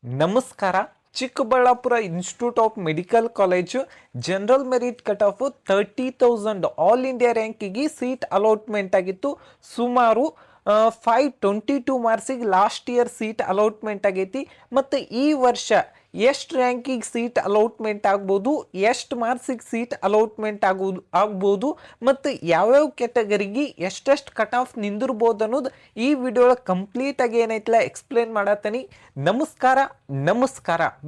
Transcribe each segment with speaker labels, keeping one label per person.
Speaker 1: ನಮಸ್ಕಾರ. Chikkaballapur institute of medical college general merit cut off 30,000 all India ರ್ಯಾಂಕಿಗೆ seat allotment ಆಗಿತ್ತು. ಸುಮಾರು 522 ಮಾರ್ಕ್ಸಿಗೆ ಲಾಸ್ಟ್ ಇಯರ್ ಸೀಟ್ ಅಲಾಟ್ಮೆಂಟ್ ಆಗೈತಿ. ಮತ್ತು ಈ ವರ್ಷ ಎಷ್ಟು ರ್ಯಾಂಕಿಗೆ ಸೀಟ್ ಅಲಾಟ್ಮೆಂಟ್ ಆಗ್ಬೋದು, ಎಷ್ಟು ಮಾರ್ಕ್ಸಿಗೆ ಸೀಟ್ ಅಲಾಟ್ಮೆಂಟ್ ಆಗ್ಬೋದು ಮತ್ತು ಯಾವ್ಯಾವ ಕ್ಯಾಟಗರಿಗೆ ಎಷ್ಟೆಷ್ಟು ಕಟ್ ಆಫ್ ನಿಂದಿರ್ಬೋದು ಅನ್ನೋದು ಈ ವಿಡಿಯೋ ಕಂಪ್ಲೀಟಾಗಿ ಏನೈತಲ್ಲ ಎಕ್ಸ್ಪ್ಲೇನ್ ಮಾಡತ್ತೀನಿ. ನಮಸ್ಕಾರ,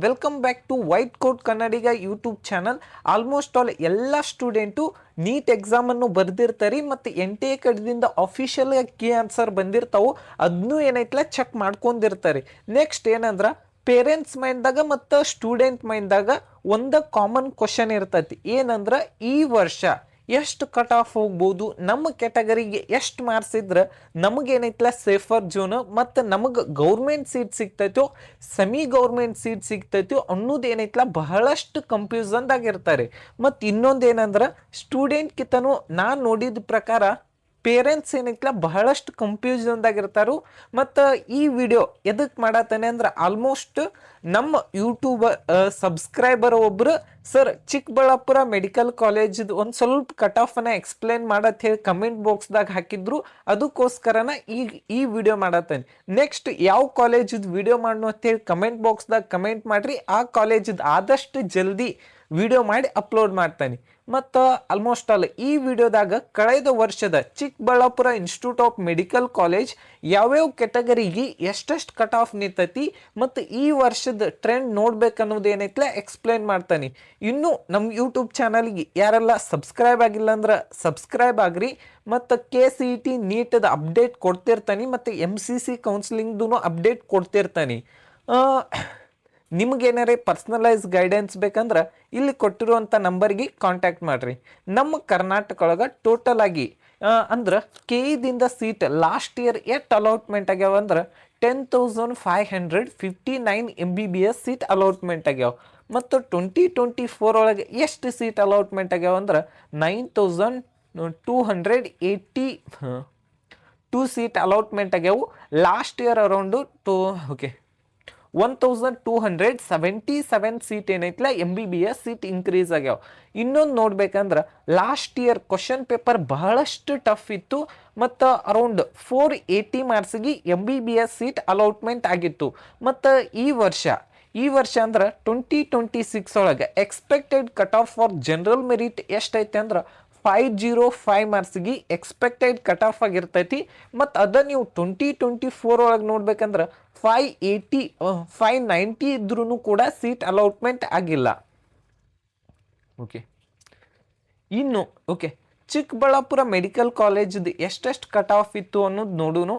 Speaker 1: welcome back to white coat Kannadiga YouTube channel. Almost all ಎಲ್ಲ ಸ್ಟೂಡೆಂಟು ನೀಟ್ ಎಕ್ಸಾಮನ್ನು ಬರೆದಿರ್ತಾರೆ ಮತ್ತು ಎನ್ ಟಿ ಎ ಕಡೆಯಿಂದ ಅಫಿಷಿಯಲ್ ಕೀ ಆನ್ಸರ್ ಬಂದಿರ್ತಾವೆ, ಅದನ್ನೂ ಏನೈತಲ್ಲ ಚೆಕ್ ಮಾಡ್ಕೊಂಡಿರ್ತಾರೆ. ನೆಕ್ಸ್ಟ್ ಏನಂದ್ರೆ ಪೇರೆಂಟ್ಸ್ ಮೈಂಡ್ದಾಗ ಮತ್ತು ಸ್ಟೂಡೆಂಟ್ ಮೈಂಡ್ದಾಗ ಒಂದು ಕಾಮನ್ ಕ್ವಶನ್ ಇರ್ತೈತಿ. ಏನಂದ್ರೆ ಈ ವರ್ಷ ಎಷ್ಟು ಕಟ್ ಆಫ್ ಹೋಗ್ಬೋದು, ನಮ್ಮ ಕ್ಯಾಟಗರಿಗೆ ಎಷ್ಟು ಮಾರ್ಕ್ಸ್ ಇದ್ರೆ ನಮಗೇನೈತಲ್ಲ ಸೇಫರ್ ಜೋನ್ ಮತ್ತು ನಮಗೆ ಗೌರ್ಮೆಂಟ್ ಸೀಟ್ ಸಿಗ್ತೈತೋ ಸೆಮಿ ಗೌರ್ಮೆಂಟ್ ಸೀಟ್ ಸಿಗ್ತೈತೋ ಅನ್ನೋದು ಏನೈತಲ್ಲ ಬಹಳಷ್ಟು ಕನ್ಫ್ಯೂಸನ್ದಾಗಿರ್ತಾರೆ. ಮತ್ತು ಇನ್ನೊಂದು ಏನಂದ್ರೆ ಸ್ಟೂಡೆಂಟ್ ಕಿತನೂ ನಾನು ನೋಡಿದ ಪ್ರಕಾರ ಪೇರೆಂಟ್ಸ್ ಏನೈತಲ್ಲ ಬಹಳಷ್ಟು ಕನ್ಫ್ಯೂಷನ್ದಾಗಿರ್ತಾರು. ಮತ್ತು ಈ ವಿಡಿಯೋ ಎದಕ್ಕೆ ಮಾಡತ್ತಾನೆ ಅಂದ್ರೆ ಆಲ್ಮೋಸ್ಟ್ ನಮ್ಮ ಯೂಟ್ಯೂಬ್ ಸಬ್ಸ್ಕ್ರೈಬರ್ ಒಬ್ಬರು ಸರ್ ಚಿಕ್ಕಬಳ್ಳಾಪುರ ಮೆಡಿಕಲ್ ಕಾಲೇಜದು ಒಂದು ಸ್ವಲ್ಪ ಕಟ್ ಆಫನ್ನು ಎಕ್ಸ್ಪ್ಲೇನ್ ಮಾಡತ್ ಹೇಳಿ ಕಮೆಂಟ್ ಬಾಕ್ಸ್ದಾಗ ಹಾಕಿದ್ರು. ಅದಕ್ಕೋಸ್ಕರನ ಈ ವಿಡಿಯೋ ಮಾಡತ್ತೇನೆ. ನೆಕ್ಸ್ಟ್ ಯಾವ ಕಾಲೇಜದು ವಿಡಿಯೋ ಮಾಡೋ ಅಂತೇಳಿ ಕಮೆಂಟ್ ಬಾಕ್ಸ್ದಾಗ ಕಮೆಂಟ್ ಮಾಡಿರಿ. ಆ ಕಾಲೇಜದು ಆದಷ್ಟು ಜಲ್ದಿ ವಿಡಿಯೋ ಮಾಡಿ ಅಪ್ಲೋಡ್ ಮಾಡ್ತಾನೆ. ಮತ್ತು ಆಲ್ಮೋಸ್ಟ್ ಆಲ್ ಈ ವಿಡಿಯೋದಾಗ ಕಳೆದ ವರ್ಷದ Chikkaballapura institute of medical college ಯಾವ್ಯಾವ ಕ್ಯಾಟಗರಿಗೆ ಎಷ್ಟೆಷ್ಟು ಕಟ್ ಆಫ್ ನಿಂತೈತಿ ಮತ್ತು ಈ ವರ್ಷದ ಟ್ರೆಂಡ್ ನೋಡ್ಬೇಕನ್ನೋದು ಏನೈತಲ್ಲ ಎಕ್ಸ್ಪ್ಲೇನ್ ಮಾಡ್ತಾನೆ. ಇನ್ನು ನಮ್ಮ ಯೂಟ್ಯೂಬ್ ಚಾನಲ್ಗೆ ಯಾರೆಲ್ಲ ಸಬ್ಸ್ಕ್ರೈಬ್ ಆಗಿಲ್ಲ ಅಂದ್ರೆ ಸಬ್ಸ್ಕ್ರೈಬ್ ಆಗ್ರಿ. ಮತ್ತು KCET ನೀಟದ ಅಪ್ಡೇಟ್ ಕೊಡ್ತಿರ್ತಾನೆ ಮತ್ತು MCC ಕೌನ್ಸಿಲಿಂಗ್ದು ಅಪ್ಡೇಟ್ ಕೊಡ್ತಿರ್ತಾನೆ. ನಿಮಗೇನಾರೇ ಪರ್ಸ್ನಲೈಸ್ ಗೈಡೆನ್ಸ್ ಬೇಕಂದ್ರೆ ಇಲ್ಲಿ ಕೊಟ್ಟಿರುವಂಥ ನಂಬರ್ಗೆ ಕಾಂಟ್ಯಾಕ್ಟ್ ಮಾಡಿರಿ. ನಮ್ಮ ಕರ್ನಾಟಕ ಒಳಗೆ ಟೋಟಲ್ ಆಗಿ ಅಂದ್ರೆ KE ಸೀಟ್ ಲಾಸ್ಟ್ ಇಯರ್ ಎಷ್ಟು ಅಲಾಟ್ಮೆಂಟ್ ಆಗ್ಯಾವ ಅಂದ್ರೆ 10,559 MBBS ಸೀಟ್ ಅಲಾಟ್ಮೆಂಟ್ ಆಗ್ಯಾವ. ಮತ್ತು 2024 ಒಳಗೆ ಎಷ್ಟು ಸೀಟ್ ಅಲಾಟ್ಮೆಂಟ್ ಆಗ್ಯಾವ ಅಂದ್ರೆ 9,282 seat allotment ಆಗ್ಯಾವು. Last year around 1,277 seat ಏನೈತಲ್ಲ MBBS ಸೀಟ್ ಇನ್ಕ್ರೀಸ್ ಆಗ್ಯಾವ. ಇನ್ನೊಂದು ನೋಡ್ಬೇಕಂದ್ರೆ ಲಾಸ್ಟ್ ಇಯರ್ ಕ್ವಶನ್ ಪೇಪರ್ ಬಹಳಷ್ಟು ಟಫ್ ಇತ್ತು ಮತ್ತು ಅರೌಂಡ್ 480 ಮಾರ್ಕ್ಸಿಗೆ MBBS ಸೀಟ್ ಅಲಾಟ್ಮೆಂಟ್ ಆಗಿತ್ತು. ಮತ್ತು ಈ ವರ್ಷ ಅಂದ್ರೆ 2026 ಒಳಗೆ expected cut off for general merit ಎಷ್ಟೈತೆ ಅಂದ್ರೆ 505 ಮಾರ್ಕ್ಸಿಗೆ ಎಕ್ಸ್ಪೆಕ್ಟೆಡ್ ಕಟ್ ಆಫ್ ಆಗಿರ್ತೈತಿ. ಮತ್ತು ಅದನ್ನು ನೀವು 2024 ಒಳಗೆ ನೋಡ್ಬೇಕಂದ್ರೆ 590 ಇದ್ರೂ ಕೂಡ ಸೀಟ್ ಅಲಾಟ್ಮೆಂಟ್ ಆಗಿಲ್ಲ. ಇನ್ನು ಚಿಕ್ಕಬಳ್ಳಾಪುರ ಮೆಡಿಕಲ್ ಕಾಲೇಜದು ಎಷ್ಟೆಷ್ಟು ಕಟ್ ಆಫ್ ಇತ್ತು ಅನ್ನೋದು ನೋಡೋನು.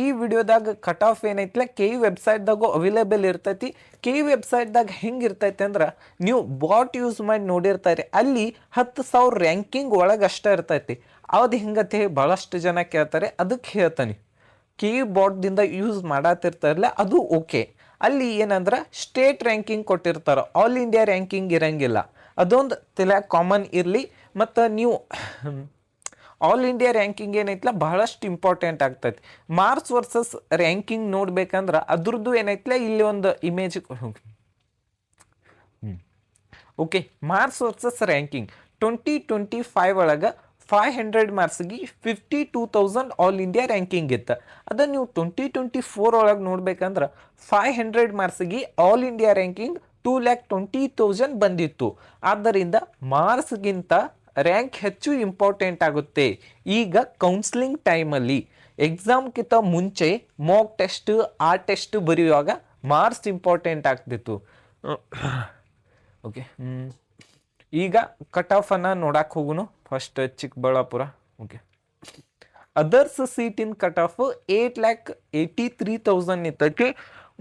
Speaker 1: ಈ ವಿಡಿಯೋದಾಗ ಕಟ್ ಆಫ್ ಏನೈತಿಲ್ಲ KE ವೆಬ್ಸೈಟ್ದಾಗೂ ಅವೈಲೇಬಲ್ ಇರ್ತೈತಿ. KE ವೆಬ್ಸೈಟ್ದಾಗ ಹೆಂಗೆ ಇರ್ತೈತಿ ಅಂದ್ರೆ ನೀವು ಬಾಟ್ ಯೂಸ್ ಮಾಡಿ ನೋಡಿರ್ತಾರೆ, ಅಲ್ಲಿ 10,000 ರ್ಯಾಂಕಿಂಗ್ ಒಳಗೆ ಅಷ್ಟೇ ಇರ್ತೈತಿ. ಅದು ಹೆಂಗತ್ತೆ ಭಾಳಷ್ಟು ಜನ ಕೇಳ್ತಾರೆ, ಅದಕ್ಕೆ ಹೇಳ್ತಾನೆ. KE ಬಾಟ್ದಿಂದ ಯೂಸ್ ಮಾಡತ್ತಿರ್ತಾರಲ್ಲ ಅದು ಓಕೆ. ಅಲ್ಲಿ ಏನಂದ್ರೆ ಸ್ಟೇಟ್ ರ್ಯಾಂಕಿಂಗ್ ಕೊಟ್ಟಿರ್ತಾರೆ, ಆಲ್ ಇಂಡಿಯಾ ರ್ಯಾಂಕಿಂಗ್ ಇರಂಗಿಲ್ಲ. ಅದೊಂದು ತಲೆ ಕಾಮನ್ ಇರಲಿ. ಮತ್ತು ನೀವು ಆಲ್ ಇಂಡಿಯಾ ರ್ಯಾಂಕಿಂಗ್ ಏನೈತಲ್ಲ ಬಹಳಷ್ಟು ಇಂಪಾರ್ಟೆಂಟ್ ಆಗ್ತೈತಿ. ಮಾರ್ಕ್ಸ್ ವರ್ಸಸ್ ರ್ಯಾಂಕಿಂಗ್ ನೋಡ್ಬೇಕಂದ್ರೆ ಅದ್ರದ್ದು ಏನೈತಲ್ಲ ಇಲ್ಲಿ ಒಂದು ಇಮೇಜ್ ಮಾರ್ಕ್ಸ್ ವರ್ಸಸ್ ರ್ಯಾಂಕಿಂಗ್ 2025 ಒಳಗೆ 500 ಮಾರ್ಕ್ಸ್ಗೆ 52,000 ಆಲ್ ಇಂಡಿಯಾ ರ್ಯಾಂಕಿಂಗ್ ಇತ್ತು. ಅದನ್ನು ನೀವು 2024 ಒಳಗೆ ನೋಡ್ಬೇಕಂದ್ರೆ 500 ಮಾರ್ಕ್ಸ್ಗೆ ಆಲ್ ಇಂಡಿಯಾ ರ್ಯಾಂಕಿಂಗ್ 2,20,000 ಬಂದಿತ್ತು. ಆದ್ದರಿಂದ ಮಾರ್ಕ್ಸ್ಗಿಂತ ರ್ಯಾಂಕ್ ಹೆಚ್ಚು ಇಂಪಾರ್ಟೆಂಟ್ ಆಗುತ್ತೆ. ಈಗ ಕೌನ್ಸಿಲಿಂಗ್ ಟೈಮಲ್ಲಿ ಎಕ್ಸಾಮ್ಗಿಂತ ಮುಂಚೆ ಮಾಕ್ ಟೆಸ್ಟ್ ಟೆಸ್ಟ್ ಬರೆಯುವಾಗ ಮಾರ್ಕ್ಸ್ ಇಂಪಾರ್ಟೆಂಟ್ ಆಗ್ತಿತ್ತು. ಈಗ ಕಟ್ ಆಫನ್ನು ನೋಡಕ್ಕೆ ಹೋಗುನು. ಫಸ್ಟ್ ಚಿಕ್ಕಬಳ್ಳಾಪುರ ಅದರ್ಸ್ ಸೀಟಿನ ಕಟ್ ಆಫ್ 8,83,000 ಇರ್ತೈತಿ.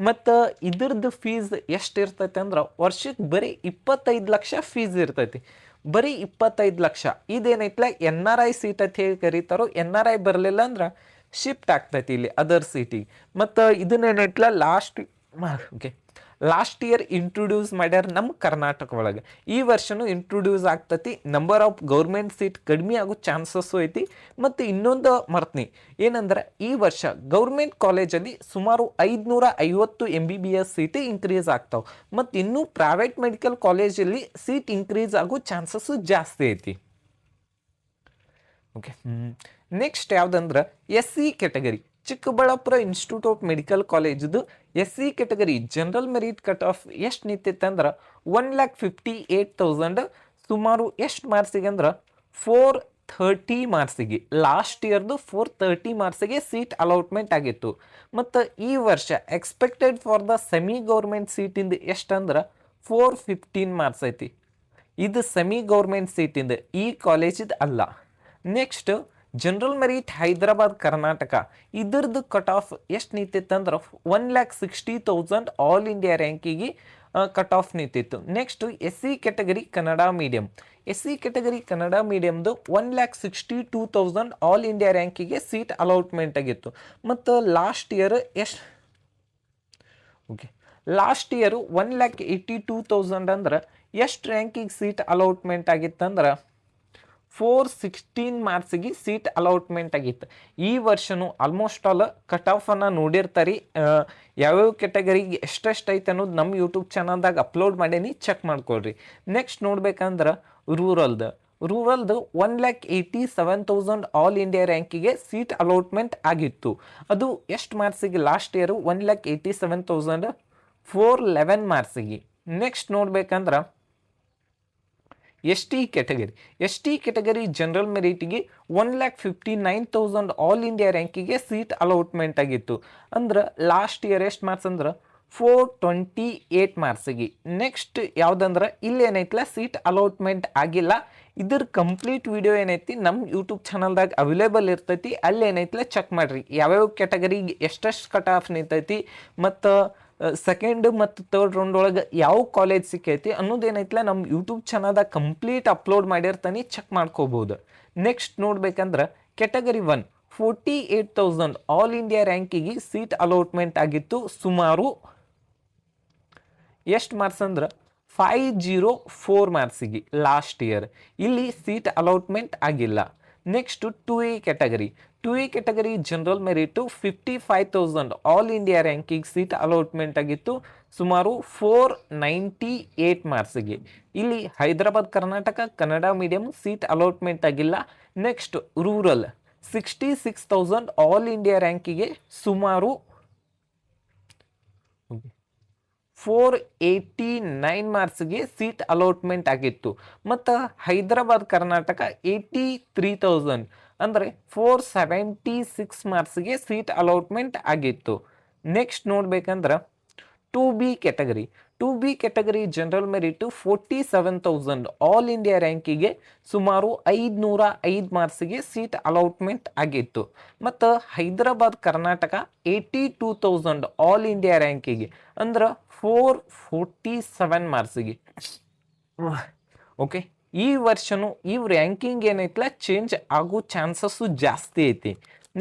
Speaker 1: ಮತ್ತು ಇದ್ರದ್ದು ಫೀಸ್ ಎಷ್ಟು ಇರ್ತೈತೆ ಅಂದ್ರೆ ವರ್ಷಕ್ಕೆ ಬರೀ 25 ಲಕ್ಷ ಫೀಸ್ ಇರ್ತೈತಿ. ಬರೀ 25 ಲಕ್ಷ. ಇದೇನೈತಲ್ಲ NRI ಸೀಟ್ ಅಂತ ಹೇಳಿ ಕರೀತಾರೋ. NRI ಬರಲಿಲ್ಲ ಅಂದ್ರೆ ಶಿಫ್ಟ್ ಆಗ್ತೈತಿ ಇಲ್ಲಿ ಅದರ್ ಸೀಟಿಗೆ. ಮತ್ತು ಇದನ್ನೇನೈತಲ್ಲ ಲಾಸ್ಟ್ ಇಯರ್ ಇಂಟ್ರೊಡ್ಯೂಸ್ ಮಾಡ್ಯಾರ ನಮ್ಮ ಕರ್ನಾಟಕ ಒಳಗೆ. ಈ ವರ್ಷನೂ ಇಂಟ್ರೊಡ್ಯೂಸ್ ಆಗ್ತತಿ. ನಂಬರ್ ಆಫ್ ಗೌರ್ಮೆಂಟ್ ಸೀಟ್ ಕಡಿಮೆ ಆಗೋ ಚಾನ್ಸಸ್ಸು ಐತಿ. ಮತ್ತು ಇನ್ನೊಂದು ಮರ್ತ್ನಿ ಏನಂದ್ರೆ, ಈ ವರ್ಷ ಗೌರ್ಮೆಂಟ್ ಕಾಲೇಜಲ್ಲಿ ಸುಮಾರು 550 MBBS ಸೀಟ್ ಇನ್ಕ್ರೀಸ್ ಆಗ್ತಾವೆ. ಮತ್ತು ಇನ್ನೂ ಪ್ರೈವೇಟ್ ಮೆಡಿಕಲ್ ಕಾಲೇಜಲ್ಲಿ ಸೀಟ್ ಇನ್ಕ್ರೀಸ್ ಆಗೋ ಚಾನ್ಸಸ್ಸು ಜಾಸ್ತಿ ಐತಿ. ಓಕೆ, ನೆಕ್ಸ್ಟ್ ಯಾವುದಂದ್ರೆ SC category. Chikkaballapur institute of medical ಕಾಲೇಜದು SC category general merit cut off ಎಷ್ಟು ನಿಂತಿತ್ತು ಅಂದ್ರೆ 1,58,000. ಸುಮಾರು ಎಷ್ಟು ಮಾರ್ಕ್ಸಿಗೆ ಅಂದ್ರೆ 430 ಮಾರ್ಕ್ಸಿಗೆ. ಲಾಸ್ಟ್ ಇಯರ್ದು 430 ಮಾರ್ಕ್ಸಿಗೆ ಸೀಟ್ ಅಲಾಟ್ಮೆಂಟ್ ಆಗಿತ್ತು. ಮತ್ತು ಈ ವರ್ಷ expected for the semi government ಸೀಟಿಂದ ಎಷ್ಟು ಅಂದ್ರೆ 415 ಮಾರ್ಕ್ಸ್ ಐತಿ. ಇದು ಸೆಮಿ ಗೌರ್ಮೆಂಟ್ ಸೀಟಿಂದ, ಈ ಕಾಲೇಜಿದ ಅಲ್ಲ. Next general merit Hyderabad Karnataka. ಇದ್ರದ್ದು ಕಟ್ ಆಫ್ ಎಷ್ಟು ನಿಂತಿತ್ತು ಅಂದ್ರೆ 1,60,000 ಆಲ್ ಇಂಡಿಯಾ ರ್ಯಾಂಕಿಗೆ ಕಟ್ ಆಫ್ ನಿಂತಿತ್ತು. Next SC category Kannada medium. SC category Kannada ಮೀಡಿಯಮ್ದು 1,62,000 ಆಲ್ ಇಂಡಿಯಾ ರ್ಯಾಂಕಿಗೆ ಸೀಟ್ ಅಲಾಟ್ಮೆಂಟ್ ಆಗಿತ್ತು. ಮತ್ತು ಲಾಸ್ಟ್ ಇಯರ್ ಎಷ್ಟು, ಓಕೆ, ಲಾಸ್ಟ್ ಇಯರು 1,82,000 ಅಂದ್ರೆ ಎಷ್ಟು ರ್ಯಾಂಕಿಗೆ ಸೀಟ್ ಅಲಾಟ್ಮೆಂಟ್ ಆಗಿತ್ತಂದ್ರೆ 416 ಮಾರ್ಕ್ಸಿಗೆ ಸೀಟ್ ಅಲಾಟ್ಮೆಂಟ್ ಆಗಿತ್ತು. ಈ ವರ್ಷನೂ ಆಲ್ಮೋಸ್ಟ್ ಆಲ್ ಕಟ್ ಆಫನ್ನು ನೋಡಿರ್ತಾರೆ. ಯಾವ್ಯಾವ ಕ್ಯಾಟಗರಿಗೆ ಎಷ್ಟೆಷ್ಟು ಐತೆ ಅನ್ನೋದು ನಮ್ಮ ಯೂಟ್ಯೂಬ್ ಚಾನಲ್ದಾಗ ಅಪ್ಲೋಡ್ ಮಾಡೀನಿ, ಚೆಕ್ ಮಾಡ್ಕೊಳ್ರಿ. ನೆಕ್ಸ್ಟ್ ನೋಡ್ಬೇಕಂದ್ರೆ ರೂರಲ್ದು 1,87,000 ಆಲ್ ಇಂಡಿಯಾ ರ್ಯಾಂಕಿಗೆ ಸೀಟ್ ಅಲಾಟ್ಮೆಂಟ್ ಆಗಿತ್ತು. ಅದು ಎಷ್ಟು ಮಾರ್ಕ್ಸಿಗೆ ಲಾಸ್ಟ್ ಇಯರು 1,87,000 411 ಮಾರ್ಕ್ಸಿಗೆ. ನೆಕ್ಸ್ಟ್ ನೋಡ್ಬೇಕಂದ್ರೆ ST ಕ್ಯಾಟಗರಿ ಜನರಲ್ ಮೆರಿಟಿಗೆ 1,59,000 ಆಲ್ ಇಂಡಿಯಾ ರ್ಯಾಂಕಿಗೆ ಸೀಟ್ ಅಲಾಟ್ಮೆಂಟ್ ಆಗಿತ್ತು. ಅಂದ್ರೆ ಲಾಸ್ಟ್ ಇಯರ್ ಎಷ್ಟು ಮಾರ್ಕ್ಸ್ ಅಂದ್ರೆ 428 ಮಾರ್ಕ್ಸಿಗೆ. ನೆಕ್ಸ್ಟ್ ಯಾವುದಂದ್ರೆ ಇಲ್ಲೇನೈತಲ್ಲ ಸೀಟ್ ಅಲಾಟ್ಮೆಂಟ್ ಆಗಿಲ್ಲ. ಇದ್ರ ಕಂಪ್ಲೀಟ್ ವಿಡಿಯೋ ಏನೈತಿ ನಮ್ಮ ಯೂಟ್ಯೂಬ್ ಚಾನಲ್ದಾಗ ಅವೈಲೇಬಲ್ ಇರ್ತೈತಿ. ಅಲ್ಲೇನೈತಲ್ಲ ಚೆಕ್ ಮಾಡಿರಿ, ಯಾವ್ಯಾವ ಕ್ಯಾಟಗರಿಗೆ ಎಷ್ಟೆಷ್ಟು ಕಟ್ ಆಫ್ ನಿಂತೈತಿ ಮತ್ತು ಸೆಕೆಂಡ್ ಮತ್ತು ಥರ್ಡ್ ರೌಂಡ್ ಒಳಗೆ ಯಾವ ಕಾಲೇಜ್ ಸಿಕ್ಕೈತಿ ಅನ್ನೋದೇನೈತಲ್ಲ ನಮ್ಮ ಯೂಟ್ಯೂಬ್ ಚಾನಲ್ದಾಗ ಕಂಪ್ಲೀಟ್ ಅಪ್ಲೋಡ್ ಮಾಡಿರ್ತಾನೆ, ಚೆಕ್ ಮಾಡ್ಕೋಬೋದು. ನೆಕ್ಸ್ಟ್ ನೋಡ್ಬೇಕಂದ್ರೆ ಕ್ಯಾಟಗರಿ 1 48,000 ಆಲ್ ಇಂಡಿಯಾ ರ್ಯಾಂಕಿಗೆ ಸೀಟ್ ಅಲಾಟ್ಮೆಂಟ್ ಆಗಿತ್ತು. ಸುಮಾರು ಎಷ್ಟು ಮಾರ್ಕ್ಸ್ ಅಂದ್ರೆ 504 ಮಾರ್ಕ್ಸಿಗೆ ಲಾಸ್ಟ್ ಇಯರ್. ಇಲ್ಲಿ ಸೀಟ್ ಅಲಾಟ್ಮೆಂಟ್ ಆಗಿಲ್ಲ. Next 2A category general merit 55,000 all India ರ್ಯಾಂಕಿಗೆ ಸೀಟ್ ಅಲಾಟ್ಮೆಂಟ್ ಆಗಿತ್ತು. ಸುಮಾರು 498 ಮಾರ್ಕ್ಸಿಗೆ. ಇಲ್ಲಿ Hyderabad Karnataka Kannada medium seat allotment ಆಗಿಲ್ಲ. ನೆಕ್ಸ್ಟ್ ರೂರಲ್ 66,000 ಆಲ್ ಇಂಡಿಯಾ ರ್ಯಾಂಕಿಗೆ ಸುಮಾರು 489 ಮಾರ್ಕ್ಸ್ಗೆ ಸೀಟ್ ಅಲಾಟ್ಮೆಂಟ್ ಆಗಿತ್ತು. ಮತ್ತು ಹೈದರಾಬಾದ್ ಕರ್ನಾಟಕ 83,000 ಅಂದರೆ 476 ಮಾರ್ಕ್ಸ್ಗೆ ಸೀಟ್ ಅಲಾಟ್ಮೆಂಟ್ ಆಗಿತ್ತು. ನೆಕ್ಸ್ಟ್ ನೋಡ್ಬೇಕಂದ್ರೆ 2B category general merit 47,000 all India ರ್ಯಾಂಕಿಗೆ ಸುಮಾರು 505 ಮಾರ್ಕ್ಸ್ಗೆ ಸೀಟ್ ಅಲಾಟ್ಮೆಂಟ್ ಆಗಿತ್ತು. ಮತ್ತು ಹೈದರಾಬಾದ್ ಕರ್ನಾಟಕ 82,000 ಆಲ್ ಇಂಡಿಯಾ ರ್ಯಾಂಕಿಗೆ ಅಂದ್ರೆ 447 ಮಾರ್ಕ್ಸಿಗೆ. ಓಕೆ, ಈ ವರ್ಷನೂ ಈ ರ್ಯಾಂಕಿಂಗ್ ಏನೈತಲ್ಲ ಚೇಂಜ್ ಆಗೋ ಚಾನ್ಸಸ್ಸು ಜಾಸ್ತಿ ಐತಿ.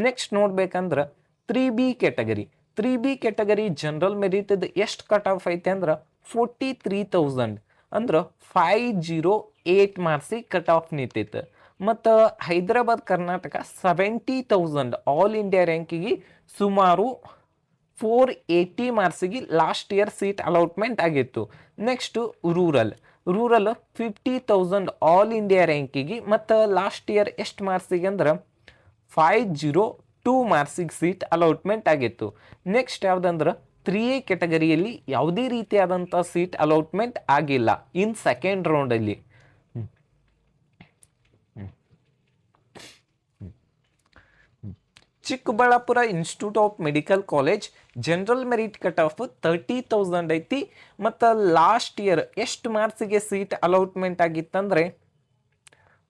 Speaker 1: ನೆಕ್ಸ್ಟ್ ನೋಡ್ಬೇಕಂದ್ರೆ 3B ಕ್ಯಾಟಗರಿ ಜನರಲ್ ಮೆರಿಟದ ಎಷ್ಟು ಕಟ್ ಆಫ್ ಐತೆ ಅಂದ್ರೆ 43,000 ಅಂದ್ರೆ 508 ಮಾರ್ಕ್ಸಿಗೆ ಕಟ್ ಆಫ್ ನಿಂತೈತೆ. ಮತ್ತು ಹೈದರಾಬಾದ್ ಕರ್ನಾಟಕ 70,000 ಆಲ್ ಇಂಡಿಯಾ ರ್ಯಾಂಕಿಗೆ ಸುಮಾರು 480 ಮಾರ್ಕ್ಸಿಗೆ ಲಾಸ್ಟ್ ಇಯರ್ ಸೀಟ್ ಅಲಾಟ್ಮೆಂಟ್ ಆಗಿತ್ತು. ನೆಕ್ಸ್ಟು ರೂರಲ್ 50,000 ಆಲ್ ಇಂಡಿಯಾ ರ್ಯಾಂಕಿಗೆ ಮತ್ತು ಲಾಸ್ಟ್ ಇಯರ್ ಎಷ್ಟು ಮಾರ್ಕ್ಸಿಗೆ ಅಂದ್ರೆ 502 ಮಾರ್ಕ್ಸಿಗೆ ಸೀಟ್ ಅಲಾಟ್ಮೆಂಟ್ ಆಗಿತ್ತು. ನೆಕ್ಸ್ಟ್ ಯಾವುದಂದ್ರೆ 3A ಕ್ಯಾಟಗರಿಯಲ್ಲಿ ಯಾವುದೇ ರೀತಿಯಾದಂಥ ಸೀಟ್ ಅಲಾಟ್ಮೆಂಟ್ ಆಗಿಲ್ಲ ಇನ್ ಸೆಕೆಂಡ್ ರೌಂಡಲ್ಲಿ. Chikkaballapur institute of medical college general merit cut off 30,000 ಐತಿ. ಮತ್ತು ಲಾಸ್ಟ್ ಇಯರ್ ಎಷ್ಟು ಮಾರ್ಕ್ಸಿಗೆ ಸೀಟ್ ಅಲಾಟ್ಮೆಂಟ್ ಆಗಿತ್ತಂದರೆ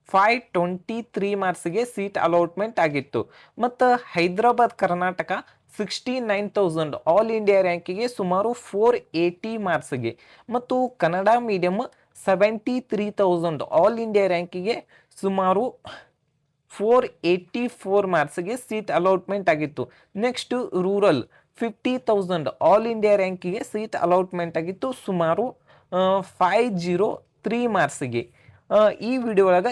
Speaker 1: 523 ಮಾರ್ಕ್ಸಿಗೆ ಸೀಟ್ ಅಲಾಟ್ಮೆಂಟ್ ಆಗಿತ್ತು. ಮತ್ತು ಹೈದರಾಬಾದ್ ಕರ್ನಾಟಕ 69,000 ಆಲ್ ಇಂಡಿಯಾ ರ್ಯಾಂಕಿಗೆ ಸುಮಾರು 480 ಮಾರ್ಕ್ಸಿಗೆ. ಮತ್ತು ಕನ್ನಡ ಮೀಡಿಯಮ್ 73,000 ಆಲ್ ಇಂಡಿಯಾ ರ್ಯಾಂಕಿಗೆ ಸುಮಾರು 484 ಮಾರ್ಕ್ಸ್ಗೆ ಸೀಟ್ ಅಲಾಟ್ಮೆಂಟ್ ಆಗಿತ್ತು. ನೆಕ್ಸ್ಟ್ ರೂರಲ್ 50,000 ಆಲ್ ಇಂಡಿಯಾ ರ್ಯಾಂಕಿಗೆ ಸೀಟ್ ಅಲಾಟ್ಮೆಂಟ್ ಆಗಿತ್ತು ಸುಮಾರು 503 ಮಾರ್ಕ್ಸಿಗೆ. ಈ ವಿಡಿಯೋ ಒಳಗೆ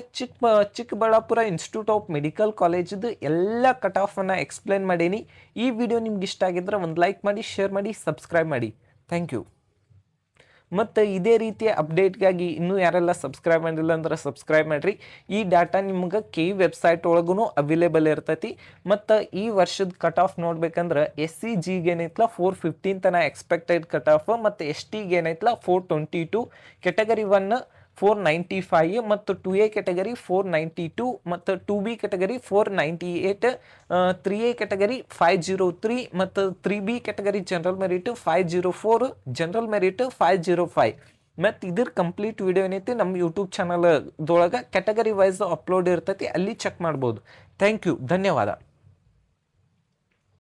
Speaker 1: ಚಿಕ್ಕಬಳ್ಳಾಪುರ ಇನ್ಸ್ಟಿಟ್ಯೂಟ್ ಆಫ್ ಮೆಡಿಕಲ್ ಕಾಲೇಜದ್ದು ಎಲ್ಲ ಕಟ್ ಆಫನ್ನು ಎಕ್ಸ್ಪ್ಲೇನ್ ಮಾಡೀನಿ. ಈ ವಿಡಿಯೋ ನಿಮ್ಗೆ ಇಷ್ಟ ಆಗಿದ್ರೆ ಒಂದು ಲೈಕ್ ಮಾಡಿ, ಶೇರ್ ಮಾಡಿ, ಸಬ್ಸ್ಕ್ರೈಬ್ ಮಾಡಿ. Thank you. ಮತ್ತು ಇದೇ ರೀತಿಯ ಅಪ್ಡೇಟ್ಗಾಗಿ ಇನ್ನೂ ಯಾರೆಲ್ಲ ಸಬ್ಸ್ಕ್ರೈಬ್ ಮಾಡಿಲ್ಲ ಅಂದ್ರೆ ಸಬ್ಸ್ಕ್ರೈಬ್ ಮಾಡಿರಿ. ಈ ಡಾಟಾ ನಿಮ್ಗೆ KE ವೆಬ್ಸೈಟ್ ಒಳಗೂ ಅವೈಲೇಬಲ್ ಇರ್ತೈತಿ. ಮತ್ತು ಈ ವರ್ಷದ ಕಟ್ ಆಫ್ ನೋಡ್ಬೇಕಂದ್ರೆ SCGಗೆ ಏನೈತಲ್ಲ 415 ತನ ಎಕ್ಸ್ಪೆಕ್ಟೆಡ್ ಕಟ್ ಆಫ್, ಮತ್ತು STಗೆ ಏನೈತಲ್ಲ 422, ಕೆಟಗರಿ 1 495 ಮತ್ತು 2A ಕೆಟಗರಿ 492 ಮತ್ತು 2B ಕೆಟಗರಿ 498, 3A ಕೆಟಗರಿ 503 ಮತ್ತು 3B category general merit 504, general merit 505. ಮತ್ತು ಇದ್ರ ಕಂಪ್ಲೀಟ್ ವಿಡಿಯೋ ಏನೈತಿ ನಮ್ಮ ಯೂಟ್ಯೂಬ್ ಚಾನಲ್ದೊಳಗೆ ಕೆಟಗರಿ ವೈಸ್ ಅಪ್ಲೋಡ್ ಇರ್ತೈತಿ, ಅಲ್ಲಿ ಚೆಕ್ ಮಾಡ್ಬೋದು. ಥ್ಯಾಂಕ್ ಯು, ಧನ್ಯವಾದ.